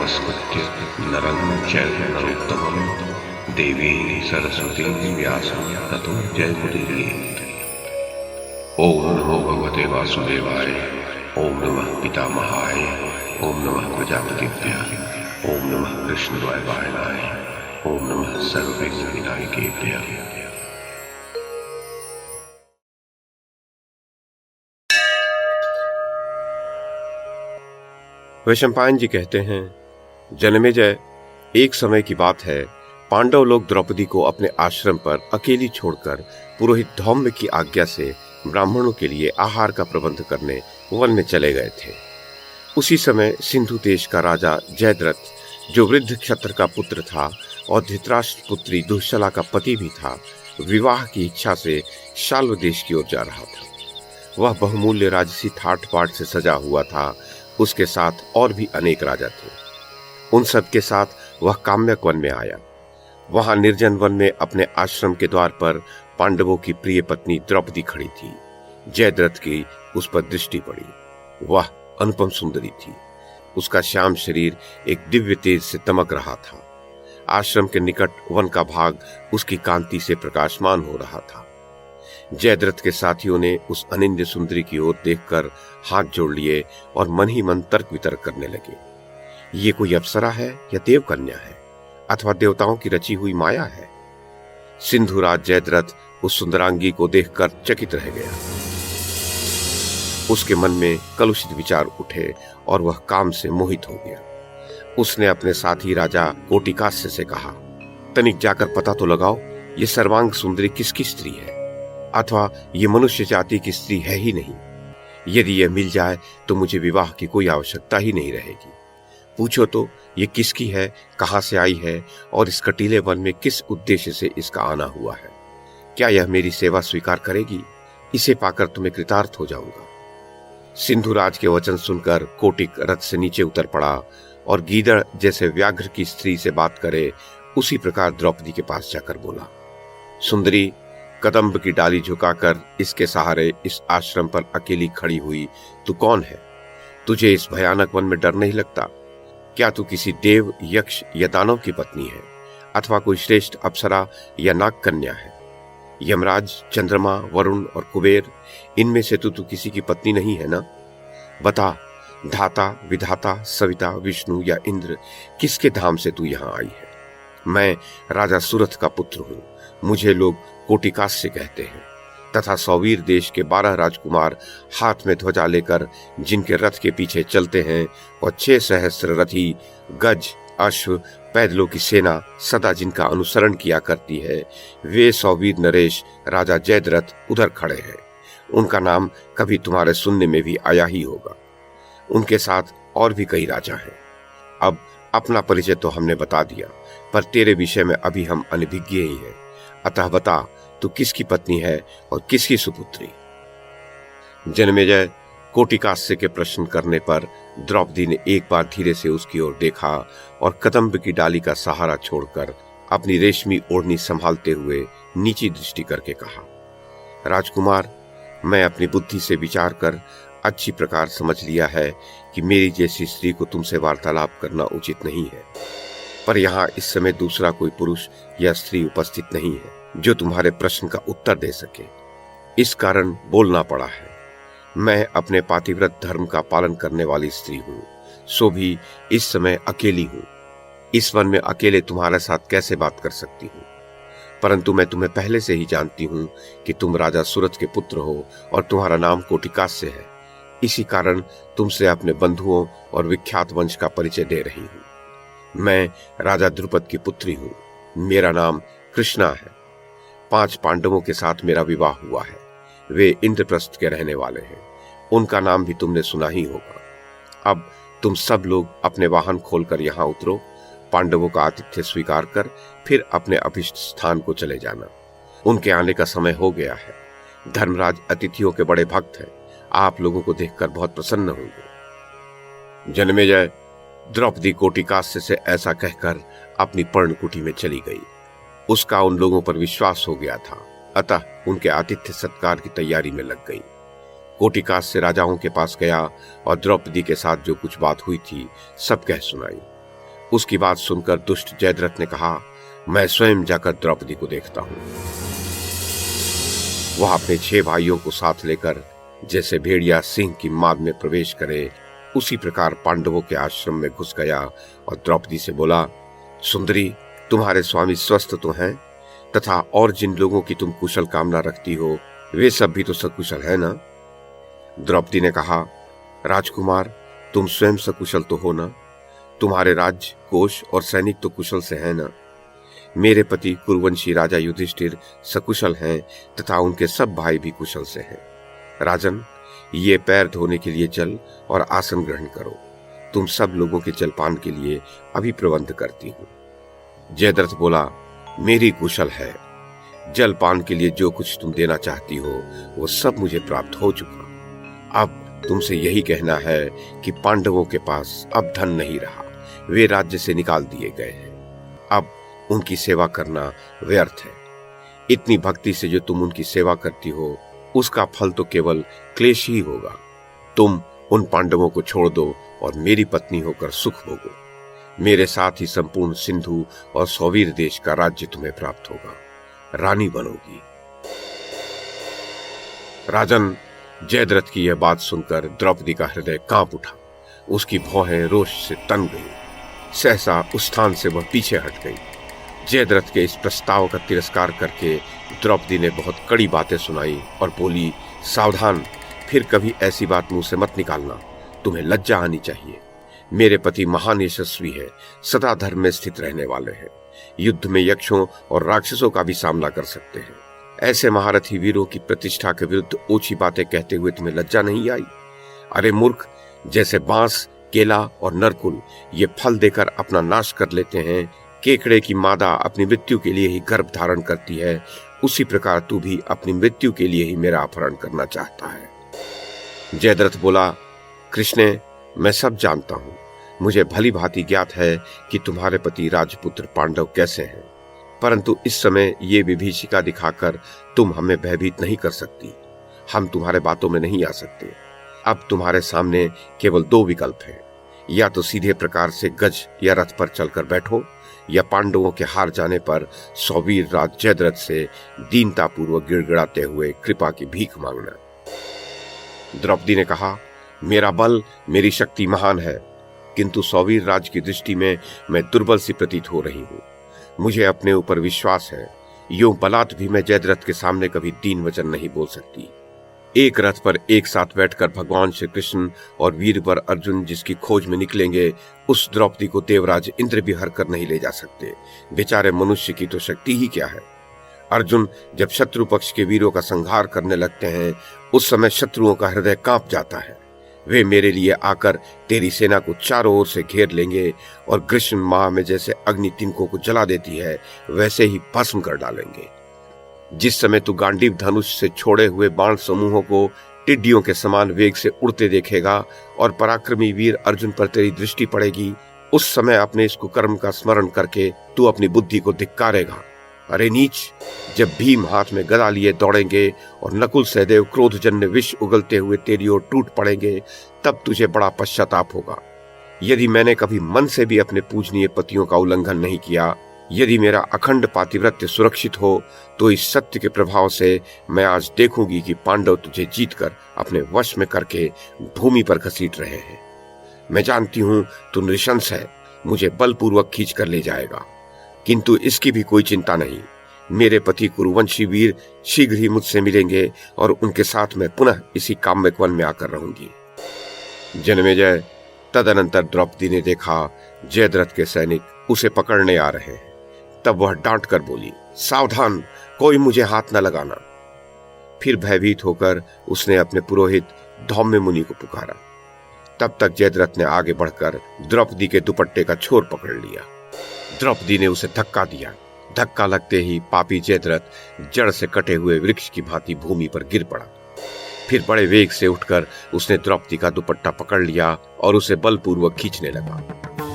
नमस्कृत्य नरं चैव नरोत्तमं देवीं सरस्वतीं व्यासं ततो जयमुदीरयेत्। ओम नमो भगवते वासुदेवाय, ओम नमः पितामहाय, ओम नमः प्रजापतिभ्यः, ओम नमः कृष्णद्वैपायनाय, ओम नमः सर्वविघ्नविनायकेभ्यः। वैशंपायन जी कहते हैं, जनमेजय, एक समय की बात है, पांडव लोग द्रौपदी को अपने आश्रम पर अकेली छोड़कर पुरोहित धौम्य की आज्ञा से ब्राह्मणों के लिए आहार का प्रबंध करने वन में चले गए थे। उसी समय सिंधु देश का राजा जयद्रथ, जो वृद्ध क्षत्र का पुत्र था और धृतराष्ट्र पुत्री दुश्शला का पति भी था, विवाह की इच्छा से शाल्व देश की ओर जा रहा था। वह बहुमूल्य राजसी ठाट बाट से सजा हुआ था। उसके साथ और भी अनेक राजा थे। उन सब के साथ वह काम्यक वन में आया। वहां निर्जन वन में अपने आश्रम के द्वार पर पांडवों की प्रिय पत्नी द्रौपदी खड़ी थी। जयद्रथ की उस पर दृष्टि पड़ी। वह अनुपम सुंदरी थी। उसका श्याम शरीर एक दिव्य तेज से दमक रहा था। आश्रम के निकट वन का भाग उसकी कांति से प्रकाशमान हो रहा था। जयद्रथ के साथियों ने उस अनिंद्य सुंदरी की ओर देखकर हाथ जोड़ लिए और मन ही मन तर्क वितर्क करने लगे। ये कोई अप्सरा है या देव कन्या है अथवा देवताओं की रची हुई माया है? सिंधुराज जयद्रथ उस सुंदरांगी को देखकर चकित रह गया। उसके मन में कलुषित विचार उठे और वह काम से मोहित हो गया। उसने अपने साथी राजा कोटिकास्य से कहा, तनिक जाकर पता तो लगाओ, ये सर्वांग सुंदरी किसकी स्त्री है, अथवा ये मनुष्य जाति की स्त्री है ही नहीं। यदि यह मिल जाए तो मुझे विवाह की कोई आवश्यकता ही नहीं रहेगी। पूछो तो ये किसकी है, कहां से आई है और इस कटीले वन में किस उद्देश्य से इसका आना हुआ है। क्या यह मेरी सेवा स्वीकार करेगी? इसे पाकर तुम्हें कृतार्थ हो जाऊंगा। सिंधुराज के वचन सुनकर कोटिक रथ से नीचे उतर पड़ा और गीदड़ जैसे व्याघ्र की स्त्री से बात करे उसी प्रकार द्रौपदी के पास जाकर बोला, सुंदरी, कदम्ब की डाली झुकाकर इसके सहारे इस आश्रम पर अकेली खड़ी हुई तू कौन है? तुझे इस भयानक वन में डर नहीं लगता? क्या तू किसी देव, यक्ष या दानव की पत्नी है अथवा कोई श्रेष्ठ अप्सरा या नाग कन्या है? यमराज, चंद्रमा, वरुण और कुबेर, इनमें से तू किसी की पत्नी नहीं है ना? बता, धाता, विधाता, सविता, विष्णु या इंद्र, किसके धाम से तू यहाँ आई है? मैं राजा सुरथ का पुत्र हूँ। मुझे लोग कोटिकास्य कहते हैं तथा सौवीर देश के 12 राजकुमार हाथ में ध्वजा लेकर जिनके रथ के पीछे चलते हैं और 6 सहस्त्र रथी गज, अश्व, पैदलों की सेना सदा जिनका अनुसरण किया करती है, वे सौवीर नरेश राजा जयद्रथ उधर खड़े हैं। उनका नाम कभी तुम्हारे सुनने में भी आया ही होगा। उनके साथ और भी कई राजा हैं। अब अपना परिचय तो हमने बता दिया, पर तेरे विषय में अभी हम अनभिज्ञ ही हैं। अतः बता, तू किसकी पत्नी है और किसकी सुपुत्री? जनमेजय, कोटिकास्य के प्रश्न करने पर द्रौपदी ने एक बार धीरे से उसकी ओर देखा और कदम्ब की डाली का सहारा छोड़कर अपनी रेशमी ओढ़नी संभालते हुए नीची दृष्टि करके कहा, राजकुमार, मैं अपनी बुद्धि से विचार कर अच्छी प्रकार समझ लिया है कि मेरी जैसी स्त्री को तुमसे वार्तालाप करना उचित नहीं है, पर यहाँ इस समय दूसरा कोई पुरुष या स्त्री उपस्थित नहीं है जो तुम्हारे प्रश्न का उत्तर दे सके। इस कारण बोलना पड़ा है। मैं अपने पातिव्रत धर्म का पालन करने वाली स्त्री हूँ, सो भी इस समय अकेली हूँ। इस वन में अकेले तुम्हारे साथ कैसे बात कर सकती हूँ? परंतु मैं तुम्हें पहले से ही जानती हूँ कि तुम राजा सुरथ के पुत्र हो और तुम्हारा नाम कोटिकास्य है। इसी कारण तुमसे अपने बंधुओं और विख्यात वंश का परिचय दे रही हूँ। मैं राजा द्रुपद की पुत्री हूँ। मेरा नाम कृष्णा है। 5 पांडवों के साथ मेरा विवाह हुआ है। वे इंद्रप्रस्थ के रहने वाले हैं। उनका नाम भी तुमने सुना ही होगा। अब तुम सब लोग अपने वाहन खोलकर यहाँ उतरो। पांडवों का आतिथ्य स्वीकार कर फिर अपने अभिष्ट स्थान को चले जाना। उनके आने का समय हो गया है। धर्मराज अतिथियों के बड़े भक्त हैं। आप लोगों को देखकर बहुत प्रसन्न होंगे। जनमेजय, द्रौपदी कोटिकास्य से ऐसा कहकर अपनी पर्णकुटी में चली गई। उसका उन लोगों पर विश्वास हो गया था, अतः उनके आतिथ्य सत्कार की तैयारी में लग गई। कोटिकास्य राजाओं के पास गया और द्रौपदी के साथ जो कुछ बात हुई थी सब कह सुनाई। उसकी बात सुनकर दुष्ट जयद्रथ ने कहा, मैं स्वयं जाकर द्रौपदी को देखता हूं। वह अपने 6 भाइयों को साथ लेकर जैसे भेड़िया सिंह की माद में प्रवेश करे, उसी प्रकार पांडवों के आश्रम में घुस गया और द्रौपदी से बोला, सुंदरी, तुम्हारे स्वामी स्वस्थ तो हैं, तथा और जिन लोगों की तुम कुशल कामना रखती हो वे सब भी तो सकुशल है ना? द्रौपदी ने कहा, राजकुमार, तुम स्वयं सकुशल तो हो ना? तुम्हारे राज्य, कोष और सैनिक तो कुशल से हैं ना? मेरे पति कुरुवंशी राजा युधिष्ठिर सकुशल हैं तथा उनके सब भाई भी कुशल से हैं। राजन, ये पैर धोने के लिए जल और आसन ग्रहण करो। तुम सब लोगों के जलपान के लिए अभी प्रबंध करती हूँ। जयद्रथ बोला, मेरी कुशल है। जलपान के लिए जो कुछ तुम देना चाहती हो वो सब मुझे प्राप्त हो चुका। अब तुमसे यही कहना है कि पांडवों के पास अब धन नहीं रहा, वे राज्य से निकाल दिए गए हैं। अब उनकी सेवा करना व्यर्थ है। इतनी भक्ति से जो तुम उनकी सेवा करती हो उसका फल तो केवल क्लेश ही होगा। तुम उन पांडवों को छोड़ दो और मेरी पत्नी होकर सुख भोगो। मेरे साथ ही संपूर्ण सिंधु और सौवीर देश का राज्य तुम्हें प्राप्त होगा। रानी बनोगी। राजन, जयद्रथ की यह बात सुनकर द्रौपदी का हृदय कांप उठा। उसकी भौहें रोष से तन गई। सहसा उस स्थान से वह पीछे हट गई। जयद्रथ के इस प्रस्ताव का तिरस्कार करके द्रौपदी ने बहुत कड़ी बातें सुनाई और बोली, सावधान, फिर कभी ऐसी बात मुंह से मत निकालना। तुम्हें लज्जा आनी चाहिए। मेरे पति महान यशस्वी है, सदा धर्म में स्थित रहने वाले हैं, युद्ध में यक्षों और राक्षसों का भी सामना कर सकते हैं। ऐसे महारथी वीरों की प्रतिष्ठा के विरुद्ध ओछी बातें कहते हुए तुम्हें लज्जा नहीं आई? अरे मूर्ख, जैसे बांस, केला और नरकुल ये फल देकर अपना नाश कर लेते हैं, केकड़े की मादा अपनी मृत्यु के लिए ही गर्भ धारण करती है, उसी प्रकार तू भी अपनी मृत्यु के लिए ही मेरा अपहरण करना चाहता है। जयद्रथ बोला, कृष्णे, मैं सब जानता हूं। मुझे भली भांति ज्ञात है कि तुम्हारे पति राजपुत्र पांडव कैसे हैं, परंतु इस समय ये विभीषिका दिखाकर तुम हमें भयभीत नहीं कर सकती। हम तुम्हारे बातों में नहीं आ सकते। अब तुम्हारे सामने केवल 2 विकल्प हैं। या तो सीधे प्रकार से गज या रथ पर चलकर बैठो, या पांडवों के हार जाने पर सौवीर राज जयद्रथ से दीनतापूर्वक गिड़गिड़ाते हुए कृपा की भीख मांगना। द्रौपदी ने कहा, मेरा बल, मेरी शक्ति महान है, किंतु सौवीर राज की दृष्टि में मैं दुर्बल सी प्रतीत हो रही हूँ। मुझे अपने ऊपर विश्वास है, यूं बलात् भी मैं जयद्रथ के सामने कभी 3 वचन नहीं बोल सकती। एक रथ पर एक साथ बैठकर भगवान श्री कृष्ण और वीरवर अर्जुन जिसकी खोज में निकलेंगे, उस द्रौपदी को देवराज इंद्र भी हर कर नहीं ले जा सकते। बेचारे मनुष्य की तो शक्ति ही क्या है। अर्जुन जब शत्रु पक्ष के वीरों का संहार करने लगते हैं, उस समय शत्रुओं का हृदय कांप जाता है। वे मेरे लिए आकर तेरी सेना को चारों ओर से घेर लेंगे और ग्रीष्म माह में जैसे अग्नि तिनकों को जला देती है, वैसे ही भस्म कर डालेंगे। जिस समय तू गांडीव धनुष से छोड़े हुए बाण समूहों को टिड्डियों के समान वेग से उड़ते देखेगा और पराक्रमी वीर अर्जुन पर तेरी दृष्टि पड़ेगी, उस समय अपने इस कुकर्म का स्मरण करके तू अपनी बुद्धि को धिक्कारेगा। अरे नीच, जब भीम हाथ में गदा लिए दौड़ेंगे और नकुल सहदेव क्रोधजन्य विष उगलते हुए तेरी ओर टूट पड़ेंगे, तब तुझे बड़ा पश्चाताप होगा। यदि मैंने कभी मन से भी अपने पूजनीय पतियों का उल्लंघन नहीं किया, यदि मेरा अखंड पातिव्रत्य सुरक्षित हो, तो इस सत्य के प्रभाव से मैं आज देखूंगी कि पांडव तुझे जीतकर अपने वश में करके भूमि पर घसीट रहे हैं। मैं जानती हूं तू नृशंस है, मुझे बलपूर्वक खींच कर ले जाएगा, किंतु इसकी भी कोई चिंता नहीं। मेरे पति कुरुवंशी वीर शीघ्र ही मुझसे मिलेंगे और उनके साथ मैं पुनः इसी काम्यक वन में आकर रहूंगी। जन्मेजय, तदनंतर द्रौपदी ने देखा जयद्रथ के सैनिक उसे पकड़ने आ रहे हैं। तब वह डांट कर बोली, सावधान, कोई मुझे हाथ न लगाना। फिर भयभीत होकर उसने अपने पुरोहित धौम्य मुनि को पुकारा। तब तक जयद्रथ ने आगे बढ़कर द्रौपदी के दुपट्टे का छोर पकड़ लिया। द्रौपदी ने उसे धक्का दिया। धक्का लगते ही पापी जयद्रथ जड़ से कटे हुए वृक्ष की भांति भूमि पर गिर पड़ा। फिर बड़े वेग से उठकर उसने द्रौपदी का दुपट्टा पकड़ लिया और उसे बलपूर्वक खींचने लगा।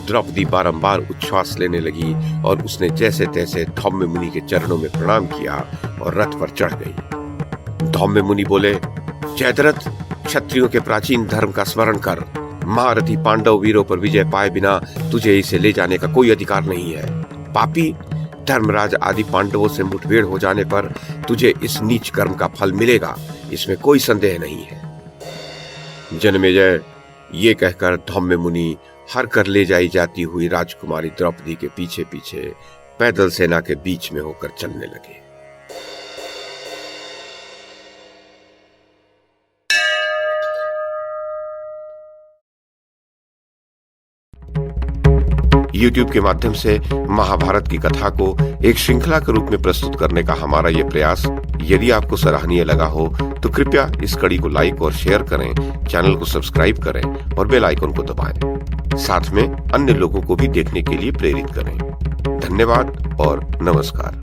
द्रौपदी बारंबार उच्छ्वास लेने लगी और उसने जैसे तैसे धौम्य मुनि के चरणों में प्रणाम किया और रथ पर चढ़ गई। धौम्य मुनि बोले, जयद्रथ, क्षत्रियों के प्राचीन धर्म का स्मरण कर। महारथी पांडव वीरों पर विजय पाए बिना तुझे इसे ले जाने का कोई अधिकार नहीं है। पापी, धर्मराज आदि पांडवों से मुठभेड़ हो जाने पर तुझे इस नीच कर्म का फल मिलेगा, इसमें कोई संदेह नहीं है। जनमेजय, ये कहकर धौम्य मुनि हर कर ले जाई जाती हुई राजकुमारी द्रौपदी के पीछे पीछे पैदल सेना के बीच में होकर चलने लगे। YouTube के माध्यम से महाभारत की कथा को एक श्रृंखला के रूप में प्रस्तुत करने का हमारा ये प्रयास यदि आपको सराहनीय लगा हो तो कृपया इस कड़ी को लाइक और शेयर करें, चैनल को सब्सक्राइब करें और बेल आइकन को दबाएं। साथ में अन्य लोगों को भी देखने के लिए प्रेरित करें। धन्यवाद और नमस्कार।